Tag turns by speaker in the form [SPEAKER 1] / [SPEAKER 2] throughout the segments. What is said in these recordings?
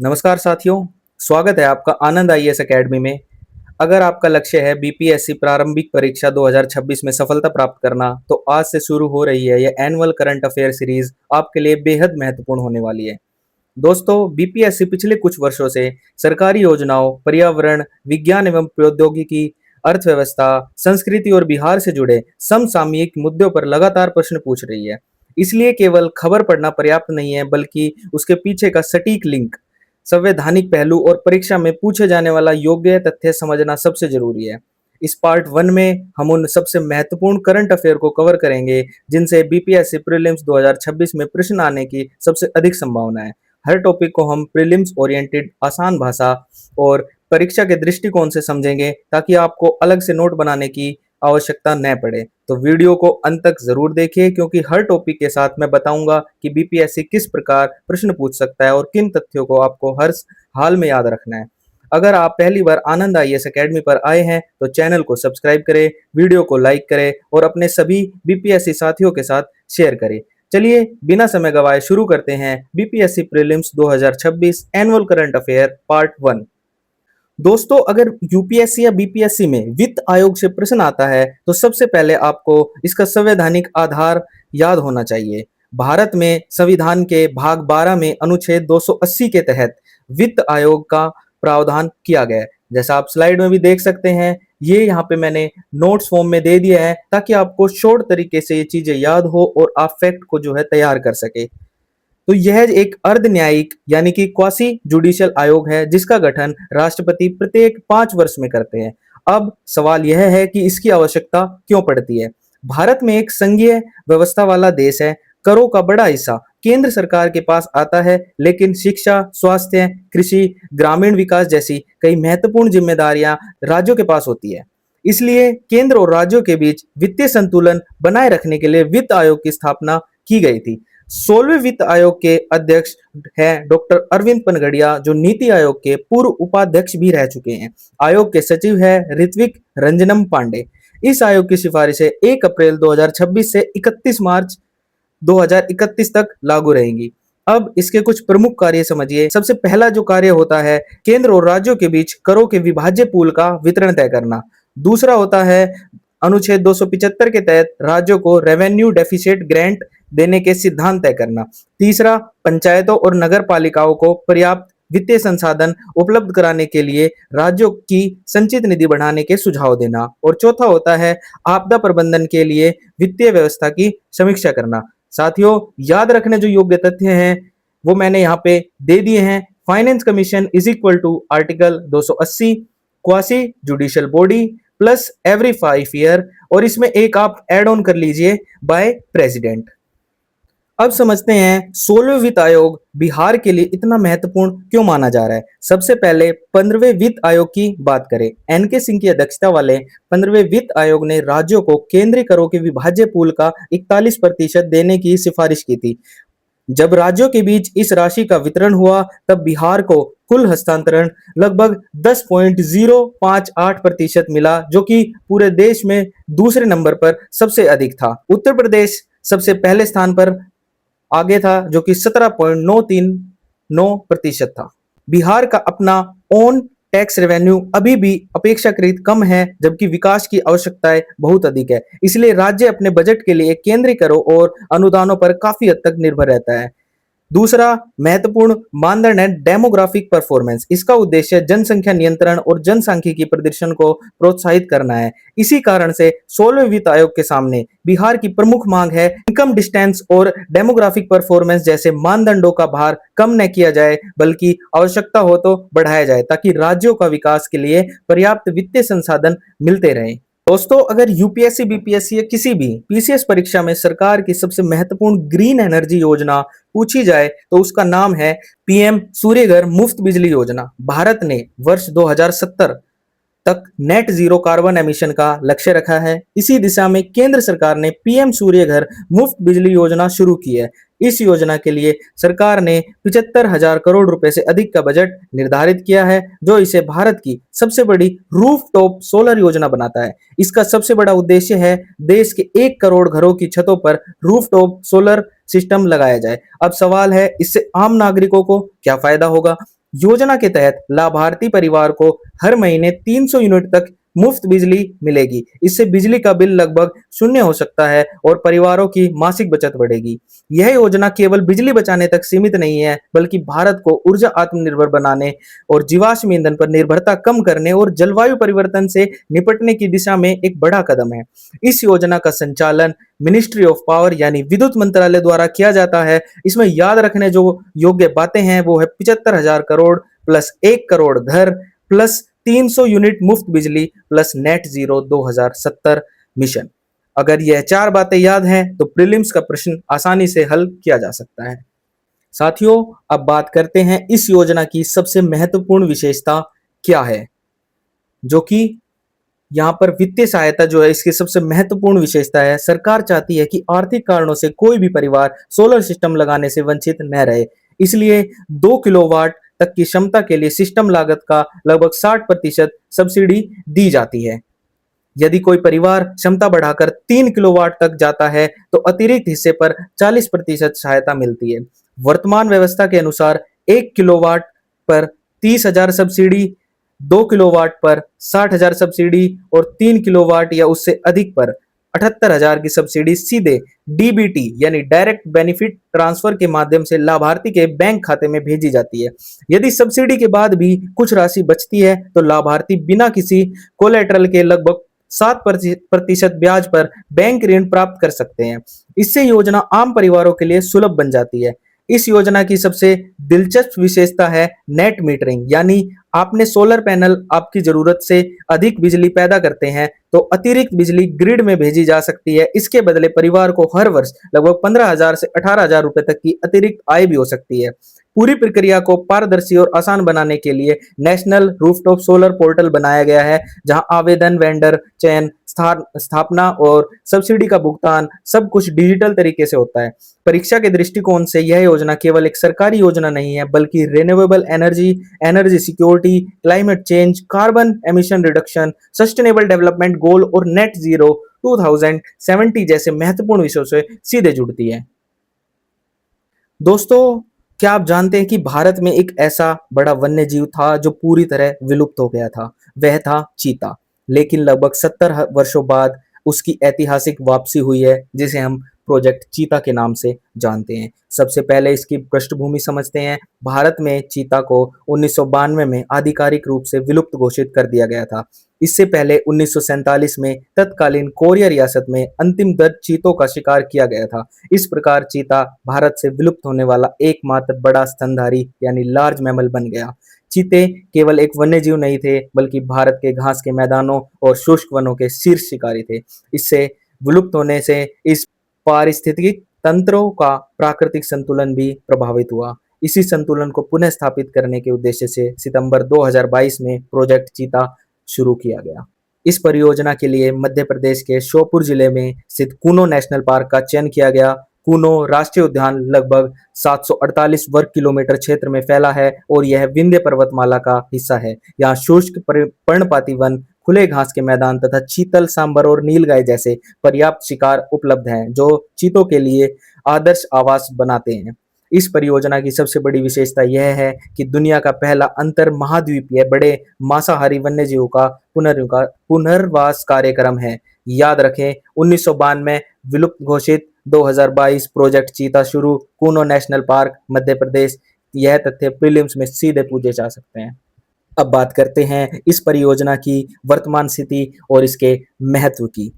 [SPEAKER 1] नमस्कार साथियों, स्वागत है आपका आनंद आईएएस एकेडमी में। अगर आपका लक्ष्य है बीपीएससी प्रारंभिक परीक्षा 2026 में सफलता प्राप्त करना, तो आज से शुरू हो रही है यह एनुअल करंट अफेयर सीरीज आपके लिए बेहद महत्वपूर्ण होने वाली है। दोस्तों, बीपीएससी पिछले कुछ वर्षों से सरकारी योजनाओं, पर्यावरण, विज्ञान एवं प्रौद्योगिकी, अर्थव्यवस्था, संस्कृति और बिहार से जुड़े समसामयिक मुद्दों पर लगातार प्रश्न पूछ रही है। इसलिए केवल खबर पढ़ना पर्याप्त नहीं है, बल्कि उसके पीछे का सटीक लिंक, संवैधानिक पहलू और परीक्षा में पूछे जाने वाला योग्य तथ्य समझना सबसे जरूरी है। इस पार्ट 1 में हम उन सबसे महत्वपूर्ण करंट अफेयर को कवर करेंगे जिनसे बीपीएससी प्रीलिम्स 2026 में प्रश्न आने की सबसे अधिक संभावना है। हर टॉपिक को हम प्रीलिम्स ओरिएंटेड आसान भाषा और परीक्षा के दृष्टिकोण से समझेंगे, ताकि आपको अलग से नोट बनाने की आवश्यकता न पड़े। तो वीडियो को अंत तक जरूर देखिए, क्योंकि हर टॉपिक के साथ मैं बताऊंगा कि बीपीएससी किस प्रकार प्रश्न पूछ सकता है और किन तथ्यों को आपको हर हाल में याद रखना है। अगर आप पहली बार आनंद आईएएस एकेडमी पर आए हैं तो चैनल को सब्सक्राइब करें, वीडियो को लाइक करें और अपने सभी बीपीएससी साथियों के साथ शेयर करें। चलिए बिना समय गवाए शुरू करते हैं BPSC prelims 2026 annual current affair part 1। दोस्तों, अगर यूपीएससी या बीपीएससी में वित्त आयोग से प्रश्न आता है तो सबसे पहले आपको इसका संवैधानिक आधार याद होना चाहिए। भारत में संविधान के भाग 12 में अनुच्छेद 280 के तहत वित्त आयोग का प्रावधान किया गया है। जैसा आप स्लाइड में भी देख सकते हैं, ये यहाँ पे मैंने नोट्स फॉर्म में दे दिया है, ताकि आपको शॉर्ट तरीके से ये चीजें याद हो और आप फैक्ट को जो है तैयार कर सके। तो यह एक अर्ध न्यायिक यानी कि क्वासी जुडिशियल आयोग है, जिसका गठन राष्ट्रपति प्रत्येक 5 वर्ष में करते हैं। अब सवाल यह है कि इसकी आवश्यकता क्यों पड़ती है। भारत में एक संघीय व्यवस्था वाला देश है। करों का बड़ा हिस्सा केंद्र सरकार के पास आता है, लेकिन शिक्षा, स्वास्थ्य, कृषि, ग्रामीण विकास जैसी कई महत्वपूर्ण जिम्मेदारियां राज्यों के पास होती है। इसलिए केंद्र और राज्यों के बीच वित्तीय संतुलन बनाए रखने के लिए वित्त आयोग की स्थापना की गई थी। 16वें वित्त आयोग के अध्यक्ष हैं डॉक्टर अरविंद पनगड़िया, जो नीति आयोग के पूर्व उपाध्यक्ष भी रह चुके हैं। आयोग के सचिव है ऋत्विक रंजनम पांडे। इस आयोग की सिफारिशें 1 अप्रैल 2026 से 31 मार्च 2031 तक लागू रहेंगी। अब इसके कुछ प्रमुख कार्य समझिए। सबसे पहला जो कार्य होता है, केंद्र और राज्यों के बीच करों के विभाज्य पूल का वितरण तय करना। दूसरा होता है अनुच्छेद 275 के तहत राज्यों को रेवेन्यू डेफिसिट ग्रांट देने के सिद्धांत तय करना। तीसरा, पंचायतों और नगर पालिकाओं को पर्याप्त वित्तीय संसाधन उपलब्ध कराने के लिए राज्यों की संचित निधि बढ़ाने के सुझाव देना। और चौथा होता है आपदा प्रबंधन के लिए वित्तीय व्यवस्था की समीक्षा करना। साथियों, याद रखने जो योग्य तथ्य हैं वो मैंने यहाँ पे दे दिए हैं। Finance commission is equal to article 280, quasi judicial body plus every 5 year, और इसमें एक आप एड ऑन कर लीजिए बाय प्रेसिडेंट। अब समझते हैं 16वें वित्त आयोग बिहार के लिए इतना महत्वपूर्ण क्यों माना जा रहा है। सबसे पहले 15वें वित्त आयोग की बात करें। एनके सिंह की अध्यक्षता वाले 15वें वित्त आयोग ने राज्यों को केंद्रीय करों के विभाज्य पूल का 41% देने की सिफारिश की थी। जब राज्यों के बीच इस राशि का वितरण हुआ, तब बिहार को कुल हस्तांतरण लगभग 10.058% मिला, जो कि पूरे देश में दूसरे नंबर पर सबसे अधिक था। उत्तर प्रदेश सबसे पहले स्थान पर आगे था, जो कि 17.939% था। बिहार का अपना ओन टैक्स रेवेन्यू अभी भी अपेक्षाकृत कम है, जबकि विकास की आवश्यकताएं बहुत अधिक है। इसलिए राज्य अपने बजट के लिए केंद्रीय करों और अनुदानों पर काफी हद तक निर्भर रहता है। दूसरा महत्वपूर्ण मानदंड है डेमोग्राफिक परफॉर्मेंस। इसका उद्देश्य जनसंख्या नियंत्रण और जनसांख्यिकी प्रदर्शन को प्रोत्साहित करना है। इसी कारण से 16वें वित्त आयोग के सामने बिहार की प्रमुख मांग है इनकम डिस्टेंस और डेमोग्राफिक परफॉर्मेंस जैसे मानदंडों का भार कम न किया जाए, बल्कि आवश्यकता हो तो बढ़ाया जाए, ताकि राज्यों का विकास के लिए पर्याप्त वित्तीय संसाधन मिलते रहें। दोस्तों, अगर यूपीएससी, बीपीएससी या किसी भी पीसीएस परीक्षा में सरकार की सबसे महत्वपूर्ण ग्रीन एनर्जी योजना पूछी जाए तो उसका नाम है पीएम सूर्यघर मुफ्त बिजली योजना। भारत ने वर्ष 2070 तक नेट जीरो कार्बन एमिशन का लक्ष्य रखा है। इसी दिशा में केंद्र सरकार ने पीएम सूर्यघर मुफ्त बिजली योजना शुरू की है। इस योजना के लिए सरकार ने 75,000 करोड़ रुपए से अधिक का बजट निर्धारित किया है, जो इसे भारत की सबसे बड़ी रूफटॉप सोलर योजना बनाता है। इसका सबसे बड़ा उद्देश्य है देश के 1 करोड़ घरों की छतों पर रूफटॉप सोलर सिस्टम लगाया जाए। अब सवाल है, इससे आम नागरिकों को क्या फायदा होगा। योजना के तहत लाभार्थी परिवार को हर महीने 300 यूनिट तक मुफ्त बिजली मिलेगी। इससे बिजली का बिल लगभग शून्य हो सकता है और परिवारों की मासिक बचत बढ़ेगी। यह योजना केवल बिजली बचाने तक सीमित नहीं है, बल्कि भारत को ऊर्जा आत्मनिर्भर बनाने और जीवाश्म ईंधन पर निर्भरता कम करने और जलवायु परिवर्तन से निपटने की दिशा में एक बड़ा कदम है। इस योजना का संचालन मिनिस्ट्री ऑफ पावर यानी विद्युत मंत्रालय द्वारा किया जाता है। इसमें याद रखने जो योग्य बातें हैं वो है 75,000 करोड़ प्लस 1 करोड़ घर प्लस 300 यूनिट मुफ्त बिजली प्लस नेट जीरो 2070 मिशन। अगर यह चार बातें याद हैं तो प्रीलिम्स का प्रश्न आसानी से हल किया जा सकता है। साथियों, अब बात करते हैं इस योजना की सबसे महत्वपूर्ण विशेषता क्या है, जो कि यहाँ पर वित्तीय सहायता जो है इसकी सबसे महत्वपूर्ण विशेषता है। सरकार चाहती है कि आर्थिक कारणों से कोई भी परिवार सोलर सिस्टम लगाने से वंचित न रहे। इसलिए 2 किलोवाट तक की क्षमता के लिए सिस्टम लागत का लगभग 60% सब्सिडी दी जाती है। यदि कोई परिवार क्षमता बढ़ाकर 3 किलोवाट तक जाता है तो अतिरिक्त हिस्से पर 40% सहायता मिलती है। वर्तमान व्यवस्था के अनुसार 1 किलोवाट पर 30,000 सब्सिडी, 2 किलोवाट पर 60,000 सब्सिडी और 3 किलोवाट या उससे अधिक पर 78,000 की सब्सिडी सीधे डीबीटी यानी डायरेक्ट बेनिफिट ट्रांसफर के माध्यम से लाभार्थी के बैंक खाते में भेजी जाती है। यदि सब्सिडी के बाद भी कुछ राशि बचती है तो लाभार्थी बिना किसी कोलेटरल के लगभग 7% ब्याज पर बैंक ऋण प्राप्त कर सकते हैं। इससे योजना आम परिवारों के लिए सुलभ बन जाती है। इस योजना की सबसे दिलचस्प विशेषता है नेट मीटरिंग, यानी आपने सोलर पैनल आपकी जरूरत से अधिक बिजली पैदा करते हैं तो अतिरिक्त बिजली ग्रिड में भेजी जा सकती है। इसके बदले परिवार को हर वर्ष लगभग 15,000 से 18,000 रुपए तक की अतिरिक्त आय भी हो सकती है। पूरी प्रक्रिया को पारदर्शी और आसान बनाने के लिए नेशनल रूफटॉप सोलर पोर्टल बनाया गया है, जहां आवेदन, वेंडर चयन, स्थापना और सब्सिडी का भुगतान सब कुछ डिजिटल तरीके से होता है। परीक्षा के दृष्टिकोण से यह योजना केवल एक सरकारी योजना नहीं है, बल्कि renewable energy, energy security, climate change, carbon emission reduction, sustainable development goal और नेट जीरो 2070 जैसे महत्वपूर्ण विषयों से सीधे जुड़ती है। दोस्तों, क्या आप जानते हैं कि भारत में एक ऐसा बड़ा वन्य जीव था जो पूरी तरह विलुप्त हो गया था? वह था चीता। लेकिन लगभग 70 वर्षों बाद उसकी ऐतिहासिक वापसी हुई है, जिसे हम प्रोजेक्ट चीता के नाम से जानते हैं। सबसे पहले इसकी पृष्ठभूमि समझते हैं। भारत में चीता को 1992 में आधिकारिक रूप से विलुप्त घोषित कर दिया गया था। इससे पहले 1947 में तत्कालीन कोरिया रियासत में अंतिम 10 चीतों का शिकार किया गया था। इस प्रकार चीता भारत से विलुप्त होने वाला एकमात्र बड़ा स्तनधारी यानी लार्ज मैमल बन गया। चीते केवल एक वन्यजीव नहीं थे, बल्कि भारत के घास के मैदानों और शुष्क वनों के शीर्ष शिकारी थे। इससे विलुप्त होने से इस पारिस्थितिक तंत्रों का प्राकृतिक संतुलन भी प्रभावित हुआ। इसी संतुलन को पुनः स्थापित करने के उद्देश्य से सितंबर 2022 में प्रोजेक्ट चीता शुरू किया गया। इस परियोजना के लिए मध्य प्रदेश के श्योपुर जिले में स्थित कूनो नेशनल पार्क का चयन किया गया। कूनो राष्ट्रीय उद्यान लगभग 748 वर्ग किलोमीटर क्षेत्र में फैला है और यह विंध्य पर्वतमाला का हिस्सा है। यहाँ शुष्क पर्णपाती वन, खुले घास के मैदान तथा चीतल, सांबर और नीलगाय जैसे पर्याप्त शिकार उपलब्ध हैं, जो चीतों के लिए आदर्श आवास बनाते हैं। इस परियोजना की सबसे बड़ी विशेषता यह है कि दुनिया का पहला अंतर महाद्वीपीय बड़े मांसाहारी वन्यजीवों का पुनर्वास कार्यक्रम है। याद रखें, 1992 में विलुप्त घोषित, 2022 प्रोजेक्ट चीता शुरू, कूनो नेशनल पार्क, मध्य प्रदेश। यह तथ्य प्रीलिम्स में सीधे पूछे जा सकते हैं। अब बात करते हैं इस परियोजना की वर्तमान स्थिति और इसके महत्व की।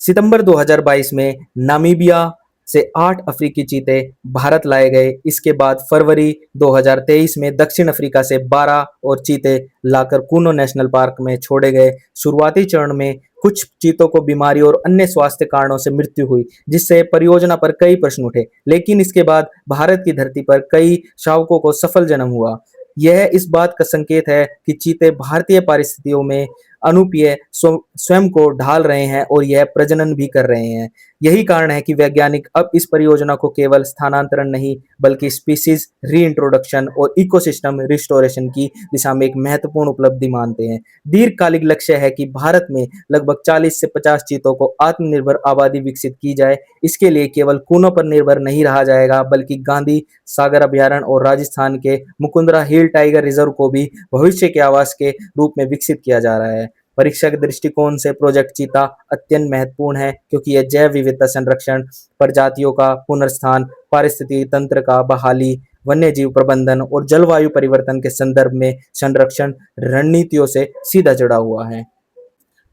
[SPEAKER 1] सितंबर 2022 में नामीबिया से 8 अफ्रीकी चीते भारत लाए गए। इसके बाद फरवरी 2023 में दक्षिण अफ्रीका से 12 और चीते लाकर कूनो नेशनल पार्क में छोड़े गए। शुरुआती चरण में कुछ चीतों को बीमारी और अन्य स्वास्थ्य कारणों से मृत्यु हुई, जिससे परियोजना पर कई प्रश्न उठे। लेकिन इसके बाद भारत की धरती पर कई शावकों को सफल जन्म हुआ। यह इस बात का संकेत है कि चीते भारतीय परिस्थितियों में अनुपीय स्वयं को ढाल रहे हैं और यह प्रजनन भी कर रहे हैं। यही कारण है कि वैज्ञानिक अब इस परियोजना को केवल स्थानांतरण नहीं बल्कि स्पीशीज रीइंट्रोडक्शन और इकोसिस्टम रिस्टोरेशन की दिशा में एक महत्वपूर्ण उपलब्धि मानते हैं। दीर्घकालिक लक्ष्य है कि भारत में लगभग 40 से 50 चीतों को आत्मनिर्भर आबादी विकसित की जाए। इसके लिए केवल कूनों पर निर्भर नहीं रहा जाएगा बल्कि गांधी सागर अभयारण्य और राजस्थान के मुकुंदरा हिल टाइगर रिजर्व को भी भविष्य के आवास के रूप में विकसित किया जा रहा है। परीक्षा के दृष्टिकोण से प्रोजेक्ट चीता अत्यंत महत्वपूर्ण है क्योंकि यह जैव विविधता संरक्षण, प्रजातियों का पुनर्स्थान, पारिस्थितिकी तंत्र का बहाली, वन्य जीव प्रबंधन और जलवायु परिवर्तन के संदर्भ में संरक्षण रणनीतियों से सीधा जुड़ा हुआ है।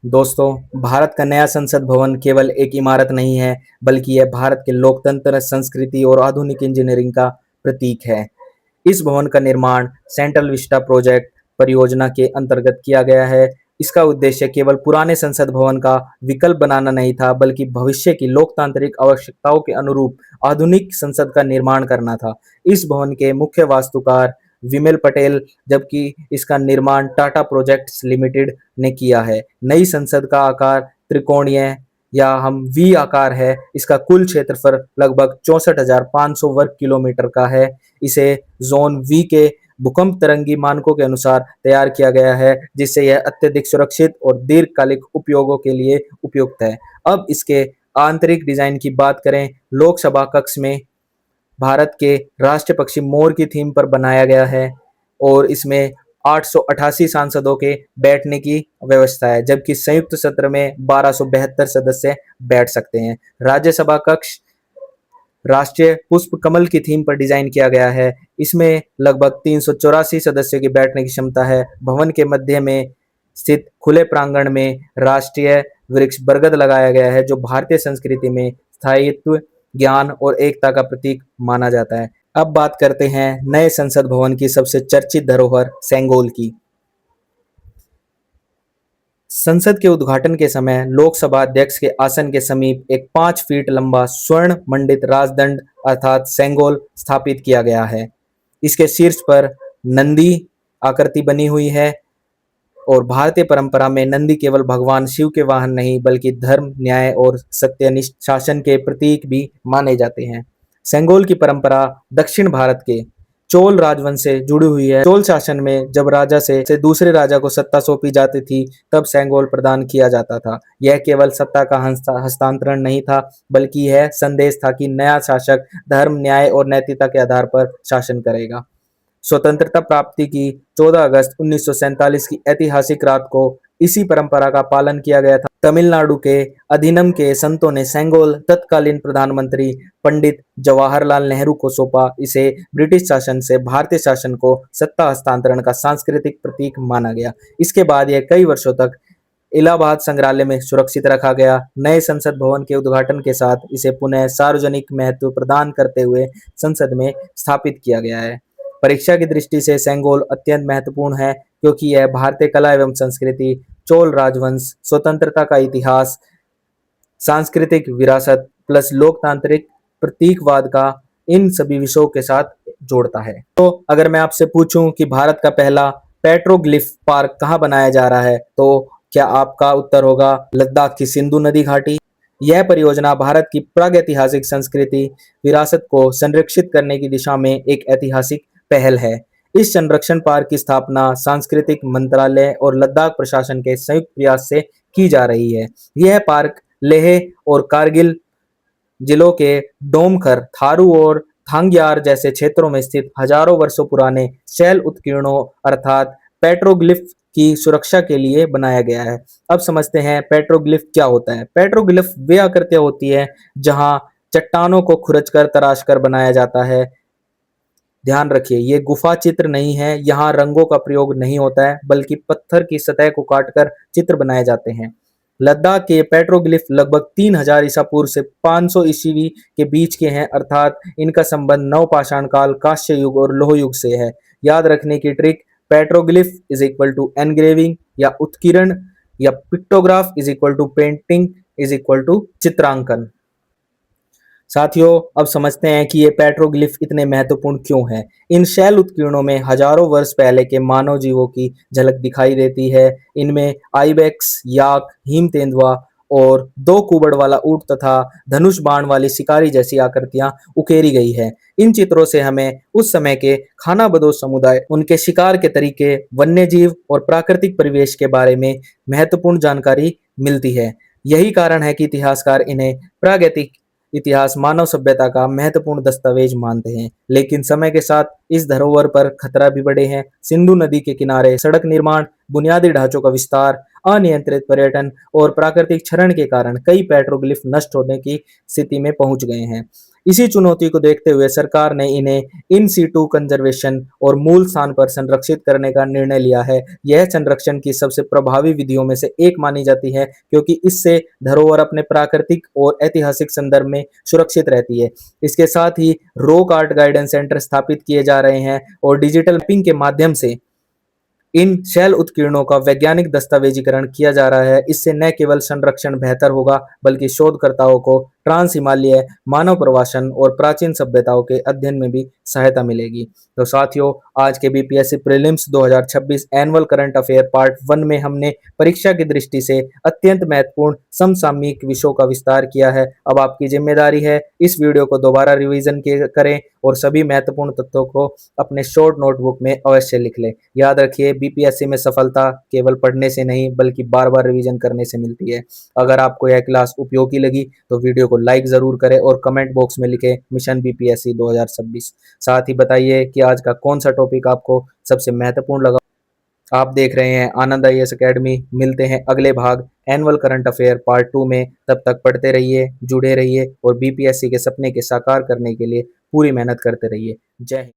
[SPEAKER 1] दोस्तों, भारत का नया संसद भवन केवल एक इमारत नहीं है, बल्कि यह भारत के लोकतंत्र, संस्कृति और आधुनिक इंजीनियरिंग का प्रतीक है। इस भवन का निर्माण सेंट्रल विस्टा प्रोजेक्ट परियोजना के अंतर्गत किया गया है। इसका उद्देश्य केवल पुराने संसद भवन का विकल्प बनाना नहीं था, बल्कि भविष्य की लोकतांत्रिक आवश्यकताओं के अनुरूप आधुनिक संसद का निर्माण करना था। इस भवन के मुख्य वास्तुकार विमल पटेल, जबकि इसका निर्माण टाटा प्रोजेक्ट्स लिमिटेड ने किया है। नई संसद का आकार त्रिकोणीय या हम वी आकार है। इसका कुल क्षेत्रफल लगभग 64,500 वर्ग किलोमीटर का है। इसे जोन वी के भूकंप तरंगी मानकों के अनुसार तैयार किया गया है, जिससे यह अत्यधिक सुरक्षित और दीर्घकालिक उपयोगों के लिए उपयुक्त है। अब इसके आंतरिक डिजाइन की बात करें, लोकसभा कक्ष में भारत के राष्ट्रीय पक्षी मोर की थीम पर बनाया गया है और इसमें 888 सांसदों के बैठने की व्यवस्था है, जबकि संयुक्त सत्र में 1272 सदस्य बैठ सकते हैं। राज्यसभा कक्ष राष्ट्रीय पुष्प कमल की थीम पर डिजाइन किया गया है। इसमें लगभग 384 सदस्यों की बैठने की क्षमता है। भवन के मध्य में स्थित खुले प्रांगण में राष्ट्रीय वृक्ष बरगद लगाया गया है, जो भारतीय संस्कृति में स्थायित्व, ज्ञान और एकता का प्रतीक माना जाता है। अब बात करते हैं नए संसद भवन की सबसे चर्चित धरोहर सेंगोल की। संसद के उद्घाटन के समय लोकसभा अध्यक्ष के आसन के समीप एक 5 फीट लंबा स्वर्ण मंडित राजदंड अर्थात सेंगोल स्थापित किया गया है। इसके शीर्ष पर नंदी आकृति बनी हुई है और भारतीय परंपरा में नंदी केवल भगवान शिव के वाहन नहीं बल्कि धर्म, न्याय और सत्यनिष्ठ शासन के प्रतीक भी माने जाते हैं। सेंगोल की परंपरा दक्षिण भारत के चोल राजवंश से जुड़ी हुई है। चोल शासन में जब राजा से दूसरे राजा को सत्ता सौंपी जाती थी, तब सेंगोल प्रदान किया जाता था। यह केवल सत्ता का हस्तांतरण नहीं था, बल्कि यह संदेश था कि नया शासक धर्म, न्याय और नैतिकता के आधार पर शासन करेगा। स्वतंत्रता प्राप्ति की 14 अगस्त 1947 की ऐतिहासिक रात को इसी परंपरा का पालन किया गया था। तमिलनाडु के अधिनम के संतों ने सेंगोल तत्कालीन प्रधानमंत्री पंडित जवाहरलाल नेहरू को सौंपा। इसे ब्रिटिश शासन से भारतीय शासन को सत्ता हस्तांतरण का सांस्कृतिक प्रतीक माना गया। इसके बाद यह कई वर्षों तक इलाहाबाद संग्रहालय में सुरक्षित रखा गया। नए संसद भवन के उद्घाटन के साथ इसे पुनः सार्वजनिक महत्व प्रदान करते हुए संसद में स्थापित किया गया है। परीक्षा की दृष्टि से सेंगोल अत्यंत महत्वपूर्ण है क्योंकि यह भारतीय कला एवं संस्कृति, चोल राजवंश, स्वतंत्रता का इतिहास, सांस्कृतिक विरासत प्लस लोकतांत्रिक प्रतीकवाद का इन सभी विषयों के साथ जोड़ता है। तो अगर मैं आपसे पूछूं कि भारत का पहला पेट्रोग्लिफ पार्क कहाँ बनाया जा रहा है, तो क्या आपका उत्तर होगा लद्दाख की सिंधु नदी घाटी। यह परियोजना भारत की प्रागैतिहासिक संस्कृति विरासत को संरक्षित करने की दिशा में एक ऐतिहासिक पहल है। इस संरक्षण पार्क की स्थापना सांस्कृतिक मंत्रालय और लद्दाख प्रशासन के संयुक्त प्रयास से की जा रही है। यह पार्क लेह और कारगिल जिलों के डोमखर, थारू और थांग्यार जैसे क्षेत्रों में स्थित हजारों वर्षों पुराने शैल उत्कीर्णों अर्थात पेट्रोग्लिफ की सुरक्षा के लिए बनाया गया है। अब समझते हैं पेट्रोग्लिफ क्या होता है। पेट्रोग्लिफ वे आकृतियां होती है जहां चट्टानों को खुरचकर तराश कर बनाया जाता है। ध्यान रखिए, ये गुफा चित्र नहीं है। यहाँ रंगों का प्रयोग नहीं होता है, बल्कि पत्थर की सतह को काटकर चित्र बनाए जाते हैं। लद्दाख के पेट्रोग्लिफ लगभग 3000 ईसा पूर्व से 500 ईस्वी के बीच के हैं, अर्थात इनका संबंध नवपाषाण काल, कांस्य युग और लोह युग से है। याद रखने की trick, petroglyph is equal to engraving या उत्कीर्ण या pictograph is equal to painting is equal to चित्रांकन। साथियों, अब समझते हैं कि ये पेट्रोग्लिफ इतने महत्वपूर्ण क्यों हैं। इन शैल उत्कीर्णों में हजारों वर्ष पहले के मानव जीवों की झलक दिखाई देती है। इनमें आइबेक्स, याक, हिम तेंदुआ और 2 कुबड़ वाला ऊंट तथा धनुष बाण वाली शिकारी जैसी आकृतियां उकेरी गई है। इन चित्रों से हमें उस समय के खानाबदोश समुदाय, उनके शिकार के तरीके, वन्य जीव और प्राकृतिक परिवेश के बारे में महत्वपूर्ण जानकारी मिलती है। यही कारण है कि इतिहासकार इन्हें प्रागैतिक इतिहास मानव सभ्यता का महत्वपूर्ण दस्तावेज मानते हैं। लेकिन समय के साथ इस धरोहर पर खतरा भी बढ़े हैं। सिंधु नदी के किनारे सड़क निर्माण, बुनियादी ढांचों का विस्तार, अनियंत्रित पर्यटन और प्राकृतिक क्षरण के कारण कई पेट्रोग्लिफ नष्ट होने की स्थिति में पहुंच गए हैं। इसी चुनौती को देखते हुए सरकार ने इन्हें इन सीटू कंजर्वेशन और मूल स्थान पर संरक्षित करने का निर्णय लिया है। यह संरक्षण की सबसे प्रभावी विधियों में से एक मानी जाती है, क्योंकि इससे धरोहर अपने प्राकृतिक और ऐतिहासिक संदर्भ में सुरक्षित रहती है। इसके साथ ही रॉक आर्ट गाइडेंस सेंटर स्थापित किए जा रहे हैं और डिजिटल मैपिंग के माध्यम से इन शैल उत्कीर्णों का वैज्ञानिक दस्तावेजीकरण किया जा रहा है। इससे न केवल संरक्षण बेहतर होगा, बल्कि शोधकर्ताओं को ट्रांस हिमालय मानव प्रवासन और प्राचीन सभ्यताओं के अध्ययन में भी सहायता मिलेगी। तो साथियों, आज के BPSC prelims 2026 annual current affair part 1 में हमने परीक्षा की दृष्टि से अत्यंत महत्वपूर्ण समसामयिक विषयों का विस्तार किया है। अब आपकी जिम्मेदारी है इस वीडियो को दोबारा रिवीजन करें और सभी महत्वपूर्ण तथ्यों को अपने शॉर्ट नोटबुक में अवश्य लिख लें। याद रखिए, बीपीएससी में सफलता केवल पढ़ने से नहीं, बल्कि बार बार रिवीजन करने से मिलती है। अगर आपको यह क्लास उपयोगी लगी तो वीडियो को लाइक जरूर करें और कमेंट बॉक्स में लिखें मिशन बीपीएससी 2026। साथ ही बताइए कि आज का कौन सा टॉपिक आपको सबसे महत्वपूर्ण लगा। आप देख रहे हैं आनंद आईएएस एकेडमी। मिलते हैं अगले भाग एनुअल करंट अफेयर पार्ट 2 में। तब तक पढ़ते रहिए, जुड़े रहिए और बीपीएससी के सपने के साकार करने के लिए पूरी मेहनत करते रहिए। जय हिंद।